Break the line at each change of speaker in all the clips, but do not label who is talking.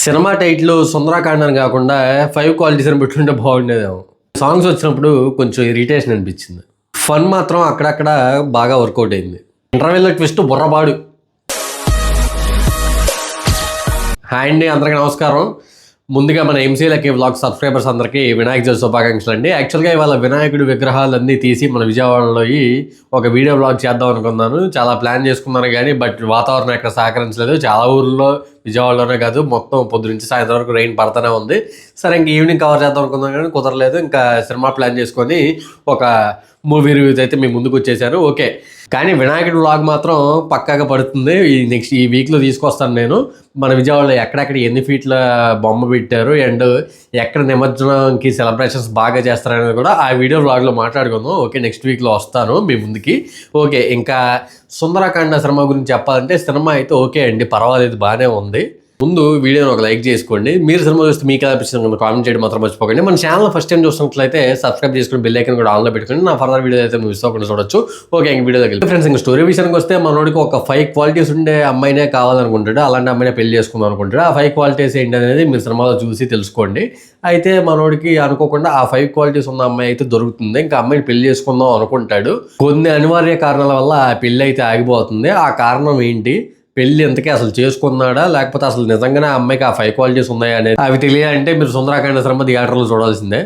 Cinema title Sundarakanda అని కాకుండా 5 qualities అని పెట్టుకుంటే బాగుండేదేమో. సాంగ్స్ వచ్చినప్పుడు కొంచెం ఇరిటేషన్ అనిపించింది. ఫన్ మాత్రం అక్కడక్కడ బాగా వర్కౌట్ అయింది. ఇంటర్వెల్లో ట్విస్ట్ బుర్రబాడు. హాయ్ అండి, అందరికీ నమస్కారం. ముందుగా మన ఎంసీలకి వ్లాగ్ సబ్స్క్రైబర్స్ అందరికీ వినాయక చవితి శుభాకాంక్షలు అండి. యాక్చువల్గా ఇవాళ వినాయకుడి విగ్రహాలన్నీ తీసి మన విజయవాడలో ఒక వీడియో వ్లాగ్ చేద్దాం అనుకున్నాను. చాలా ప్లాన్ చేసుకున్నాను కానీ వాతావరణం ఎక్కడ సహకరించలేదు. చాలా ఊర్లో విజయవాడలోనే కాదు మొత్తం పొద్దు నుంచి సాయంత్రం వరకు రెయిన్ పడుతూనే ఉంది. సరే ఇంక ఈవినింగ్ కవర్ చేద్దాం అనుకున్నాను కానీ కుదరలేదు. ఇంకా సినిమా ప్లాన్ చేసుకొని ఒక మూవీ రివ్యూస్ అయితే మీ ముందుకు వచ్చేసాను. ఓకే, కానీ వినాయకుడి వ్లాగ్ మాత్రం పక్కాగా పడుతుంది. ఈ వీక్లో తీసుకొస్తాను నేను. మన విజయవాడలో ఎక్కడెక్కడ ఎన్ని ఫీట్ల బొమ్మ పెట్టారు అండ్ ఎక్కడ నిమజ్జనంకి సెలబ్రేషన్స్ బాగా చేస్తారనేది కూడా ఆ వీడియో వ్లాగ్లో మాట్లాడుకుందాం. ఓకే, నెక్స్ట్ వీక్లో వస్తాను మీ ముందుకి. ఓకే, ఇంకా సుందరాకాండ సినిమా గురించి చెప్పాలంటే సినిమా అయితే ఓకే అండి, పర్వాలేదు, బాగానే ఉంది. ముందు వీడియోని ఒక లైక్ చేసుకోండి. మీరు సినిమా చూస్తే మీకు ఎలా అనిపిస్తుంది కామెంట్ చేయడం మాత్రం మర్చిపోకండి. మన ఛానల్ ఫస్ట్ టైం చూసినట్లయితే సబ్స్క్రైబ్ చేసుకుని బెల్ ఐకాన్ కూడా ఆన్లో పెట్టుకుని నా ఫర్దర్ వీడియో అయితే మిస్ అవ్వకుండా చూడొచ్చు. ఓకే, ఇంక వీడియో దగ్గర ఫ్రెండ్స్, ఇంకా స్టోరీ విషయానికి వస్తే మనోడికి ఒక 5 క్వాలిటీస్ ఉండే అమ్మాయినే కావాలనుకుంటాడు. అలాంటి అమ్మాయినే పెళ్లి చేసుకుందాం అనుకుంటాడు. ఆ 5 క్వాలిటీస్ ఏంటి అనేది మీరు సినిమాలో చూసి తెలుసుకోండి. అయితే మనోడికి అనుకోకుండా ఆ 5 క్వాలిటీస్ ఉన్న అమ్మాయి అయితే దొరుకుతుంది. ఇంకా అమ్మాయిని పెళ్లి చేసుకుందాం అనుకుంటాడు. కొన్ని అనివార్య కారణాల వల్ల ఆ పెళ్లి అయితే ఆగిపోతుంది. ఆ కారణం ఏంటి, పెళ్లి ఎంతకీ అసలు చేసుకున్నాడా లేకపోతే అసలు నిజంగానే ఆ అమ్మాయికి ఆ 5 క్వాలిటీస్ ఉన్నాయా అనేది అవి తెలియాలంటే మీరు సుందరాకాండ సినిమా థియేటర్లో చూడాల్సిందే.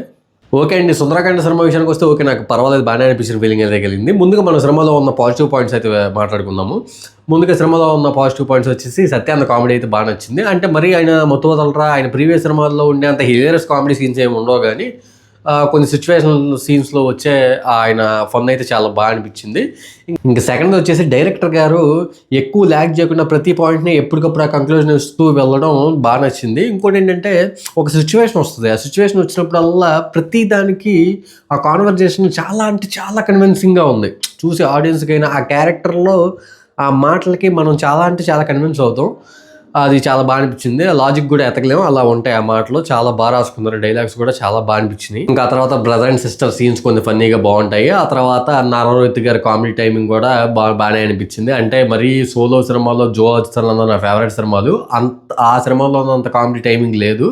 ఓకే అండి, సుందరాకాండ సినిమా విషయానికి వస్తే ఓకే, నాకు పర్వాలేదు, బాగానే అనిపించిన ఫీలింగ్ అయితే కలిగింది. ముందుగా మన సినిమాలో ఉన్న పాజిటివ్ పాయింట్స్ అయితే మాట్లాడుకుందాము. ముందుగా సినిమాలో ఉన్న పాజిటివ్ పాయింట్స్ వచ్చేసి సత్యానంద కామెడీ అయితే బాగా నచ్చింది. అంటే మరి ఆయన మొత్తం వదలరా, ఆయన ప్రీవియస్ సినిమాల్లో ఉండే అంత హిలేరియస్ కామెడీ సీన్స్ ఏమి ఉండవు కానీ కొన్ని సిచ్యువేషనల్ సీన్స్లో వచ్చే ఆయన ఫన్ అయితే చాలా బాగా అనిపించింది. ఇంకా సెకండ్ వచ్చేసి డైరెక్టర్ గారు ఎక్కువ ల్యాగ్ చేయకుండా ప్రతి పాయింట్ని ఎప్పటికప్పుడు ఆ కంక్లూజన్ ఇస్తూ వెళ్ళడం బాగా నచ్చింది. ఇంకోటి ఏంటంటే ఒక సిచ్యువేషన్ వస్తుంది, ఆ సిచ్యువేషన్ వచ్చినప్పుడల్లా ప్రతి దానికి ఆ కాన్వర్జేషన్ చాలా అంటే చాలా కన్విన్సింగ్గా ఉంది. చూసే ఆడియన్స్కి అయినా ఆ క్యారెక్టర్లో ఆ మాటలకి మనం చాలా అంటే చాలా కన్విన్స్ అవుతాం. అది చాలా బాగా అనిపించింది. లాజిక్ కూడా ఎతకలేము, అలా ఉంటాయి ఆ మాటలు. చాలా బాగా రాసుకున్నారు, డైలాగ్స్ కూడా చాలా బాగా అనిపించినాయి. ఇంకా ఆ తర్వాత బ్రదర్ అండ్ సిస్టర్ సీన్స్ కొన్ని ఫన్నీగా బాగుంటాయి. ఆ తర్వాత నారాయణ గారి కామెడీ టైమింగ్ కూడా బాగానే అనిపించింది. అంటే మరీ సోలో సినిమాలో జో అచ్యుతానంద నా ఫేవరెట్ సినిమాలు ఆ సినిమాలో ఉన్నంత కామెడీ టైమింగ్ లేదు.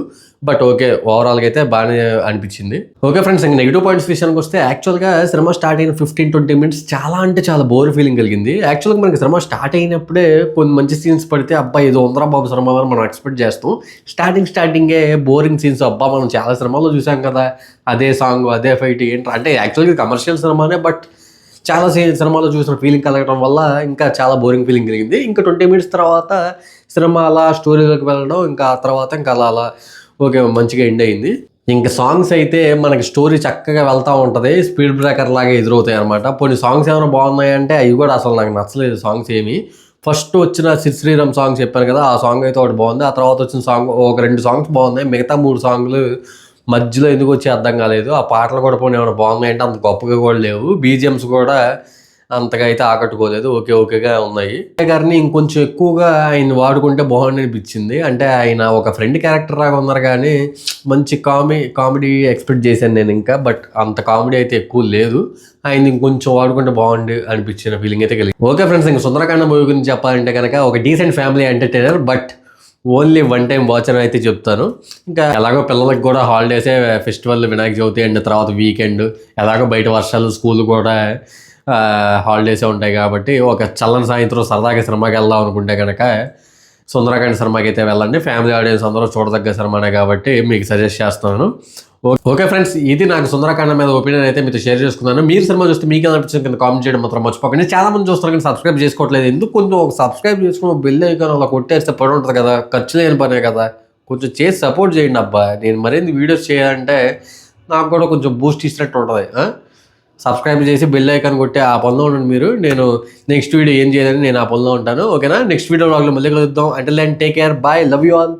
బట్ ఓకే, ఓవరాల్గా అయితే బాగానే అనిపించింది. ఓకే ఫ్రెండ్స్, ఇంకా నెగిటివ్ పాయింట్స్ విషయానికి వస్తే యాక్చువల్గా సినిమా స్టార్ట్ అయిన 15-20 మినిట్స్ చాలా అంటే చాలా బోర్ ఫీలింగ్ కలిగింది. యాక్చువల్గా మనకి సినిమా స్టార్ట్ అయినప్పుడే కొన్ని మంచి సీన్స్ పడితే అబ్బా ఇది ఉందరా బాబు సినిమా అని మనం ఎక్స్పెక్ట్ చేస్తాం. స్టార్టింగే బోరింగ్ సీన్స్, అబ్బా మనం చాలా సినిమాల్లో చూసాం కదా, అదే సాంగ్ అదే ఫైట్ ఏంటి అంటే యాక్చువల్గా కమర్షియల్ సినిమానే, బట్ చాలా సినిమాలో చూసిన ఫీలింగ్ కలగడం వల్ల ఇంకా చాలా బోరింగ్ ఫీలింగ్ కలిగింది. ఇంకా 20 మినిట్స్ తర్వాత సినిమా అలా స్టోరీలోకి వెళ్ళడం, ఇంకా ఆ తర్వాత ఇంకా అలా ఓకే మంచిగా ఎండ్ అయింది. ఇంకా సాంగ్స్ అయితే మనకి స్టోరీ చక్కగా వెళ్తూ ఉంటుంది, స్పీడ్ బ్రేకర్ లాగా ఎదురవుతాయి అనమాట. కొన్ని సాంగ్స్ ఏమైనా బాగున్నాయంటే అవి కూడా అసలు నాకు నచ్చలేదు సాంగ్స్ ఏమి. ఫస్ట్ వచ్చిన శ్రీరామ్ సాంగ్ చెప్పాను కదా, ఆ సాంగ్ అయితే ఒకటి బాగుంది. ఆ తర్వాత వచ్చిన సాంగ్ ఒక 2 సాంగ్స్ బాగున్నాయి. మిగతా 3 సాంగ్లు మధ్యలో ఎందుకు వచ్చి అర్థం కాలేదు. ఆ పాటలు కూడా పోనీ ఏమైనా బాగున్నాయంటే అంత గొప్పగా కూడా లేవు. బీజిఎమ్స్ కూడా అంతగా అయితే ఆకట్టుకోలేదు, ఓకేగా ఉన్నాయి. గారిని ఇంకొంచెం ఎక్కువగా ఆయన వాడుకుంటే బాగుండి అనిపించింది. అంటే ఆయన ఒక ఫ్రెండ్ క్యారెక్టర్ లాగా ఉన్నారు కానీ మంచి కామెడీ ఎక్స్పెక్ట్ చేశాను నేను ఇంకా, బట్ అంత కామెడీ అయితే ఎక్కువ లేదు. ఆయన ఇంకొంచెం వాడుకుంటే బాగుండి అనిపించిన ఫీలింగ్ అయితే కలిగింది. ఓకే ఫ్రెండ్స్, ఇంకా సుందరకాండ మూవీ గురించి చెప్పాలంటే కనుక ఒక decent family entertainer, but only 1 time watch అని అయితే చెప్తాను. ఇంకా ఎలాగో పిల్లలకి కూడా హాలిడేసే, ఫెస్టివల్ వినాయక చవితి అండ్ తర్వాత వీకెండ్, ఎలాగో బయట వర్షాలు, స్కూల్ కూడా హాలిడేసే ఉంటాయి కాబట్టి ఒక చల్లని సాయంత్రం సరదాగా సినిమాకి వెళ్దాం అనుకుంటే కనుక సుందరకాండ సినిమాకి అయితే వెళ్ళండి. ఫ్యామిలీ ఆడియన్స్ అందరూ చూడదగ్గ సినిమానే కాబట్టి మీకు సజెస్ట్ చేస్తున్నాను. ఓకే ఫ్రెండ్స్, ఇది నాకు సుందరకాండ మీద ఒపీనియన్ అయితే మీతో షేర్ చేసుకున్నాను. మీరు సినిమా చూస్తే మీకు అనిపించింది కింద కామెంట్ చేయడం మాత్రం మర్చిపోకండి. చాలా మంది చూస్తారు కానీ సబ్స్క్రైబ్ చేసుకోవట్లేదు. ఎందుకు కొంచెం ఒక సబ్స్క్రైబ్ చేసుకుని బెల్ ఐకాన్ అలా కొట్టేస్తే పని ఉంటుంది కదా, ఖర్చు లేని పనే కదా, కొంచెం చేసి సపోర్ట్ చేయండి అబ్బా. నేను మరేంది వీడియోస్ చేయాలంటే నాకు కూడా కొంచెం బూస్ట్ ఇచ్చినట్టు ఉంటుంది. సబ్స్క్రైబ్ చేసి బెల్ ఐకాన్ కొట్టి ఆ పనిలో ఉండండి మీరు. నేను నెక్స్ట్ వీడియో ఏం చేయాలని నేను ఆ పనిలో ఉంటాను. ఓకేనా, నెక్స్ట్ వీడియో వ్లాగ్లో మళ్ళీ కలుద్దాం. Until then take care, bye, love you all.